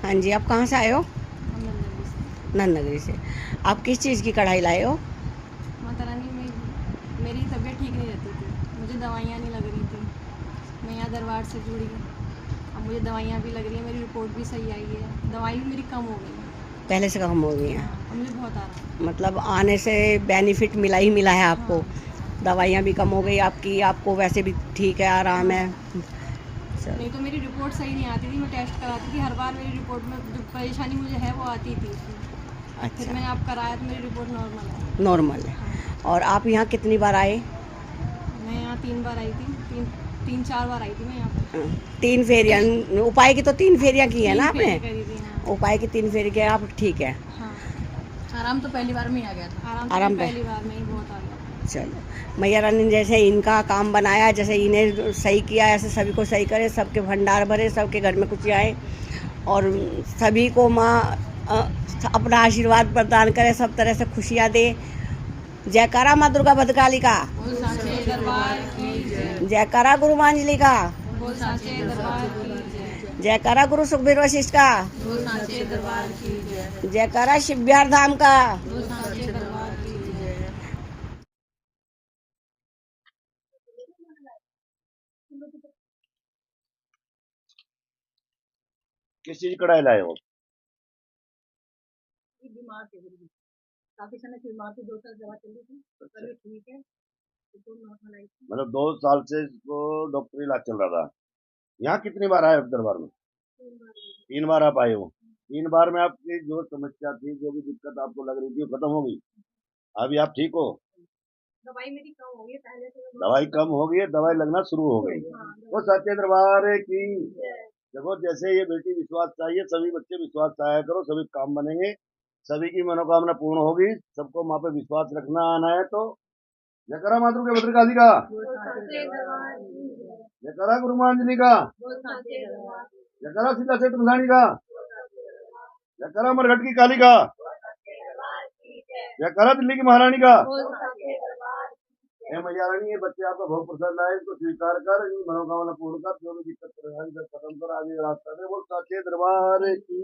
हाँ जी, आप कहाँ से आए हो? हम नंदनवी से। नंदनगरी से। आप किस चीज़ की कढ़ाई लाए हो? माता रानी मेरी तबीयत ठीक नहीं रहती थी, मुझे दवाइयाँ नहीं लग रही थी। मैं यहाँ दरबार से जुड़ी, अब मुझे दवाइयाँ भी लग रही हैं, मेरी रिपोर्ट भी सही आई है, दवाई भी मेरी कम हो गई है। पहले से कम हो गई हैं? हाँ, अब मुझे बहुत आराम है। मतलब आने से बेनिफिट मिला ही मिला है आपको। हाँ दवाइयाँ भी कम हो गई आपकी, आपको वैसे भी ठीक है, आराम है। हाँ, नहीं चलो। तो मेरी रिपोर्ट सही नहीं आती थी, मैं टेस्ट कराती थी, हर बार मेरी रिपोर्ट में जो परेशानी मुझे है वो आती थी उसमें। फिर अच्छा, मैंने अब कराया तो मेरी रिपोर्ट नॉर्मल है। नॉर्मल है। हाँ, और आप यहाँ कितनी बार आए? मैं यहाँ 3 बार आई थी, 3-4 बार आई थी मैं यहाँ पर। 3 फेरियाँ, उपाय की तो 3 फेरियाँ की है ना 3 आपने? फेरी करी थी, हाँ। उपाय की 3 फेरी किया, आप ठीक है। हाँ, आराम तो पहली बार में ही आ गया था। आराम तो आराम मेरी पे। पहली बार में ही बहुत आ गया था। चलो, मैया रानी ने जैसे इनका काम बनाया, जैसे इन्हें सही किया, ऐसे सभी को सही करे, सबके भंडार भरे, सबके घर में खुशियाँ आए और सभी को माँ अपना आशीर्वाद प्रदान करे, सब तरह से खुशियाँ दे। जयकारा माँ दुर्गा भद्रकाली का। बोल सांचे दरबार की जय। जयकारा गुरु मांजली का। बोल सांचे दरबार की जय। जयकारा गुरु सुखबीर वशिष्ठ का। बोल सांचे दरबार की जय। जयकारा शिव बिहार धाम का। बोल सांचे दरबार की जय। किस चीज कढ़ाई लाए हो? बीमार थे गुरु, काफी समय से बीमार थे, 2 साल दवा चल रही थी, पर भी ठीक है। तो नॉर्मल आई थी। मतलब 2 साल से इसको डॉक्टरी इलाज चल रहा था। यहाँ कितनी बार आए दरबार में? 3 बार आई। 3 बार आप आए हो। 3 बार में आपकी जो समस्या थी, जो भी दिक्कत आपको लग रही थी, वो खत्म हो गई। अभी आप ठीक हो? दवाई मेरी कम हो गई है, पहले से मैं दवाई कम हो गई है, दवाई लगना शुरू हो गई। वो सत्य दरबार की। देखो, जैसे ये बेटी विश्वास चाहिए, सभी बच्चे विश्वास चाहे करो, सभी काम बनेंगे, सभी की मनोकामना पूर्ण होगी। सबको माँ पे विश्वास रखना आना है तो जयकारा मातृ के भद्रकाली का। जयकारा गुरु मांजली का। जयकारा सीता सेठ मसानी का। जयकारा मरघट की काली का। जयकारा दिल्ली की महारानी का। हे मैया रानी, ये बच्चे आपका बहुत प्रसन्न आए, इसको स्वीकार कर, इन मनोकामना पूर्ण कर, जो भी दिक्कत परेशानी सब खत्म कर, आगे रास्ता दे। बोल साचे दरबार की।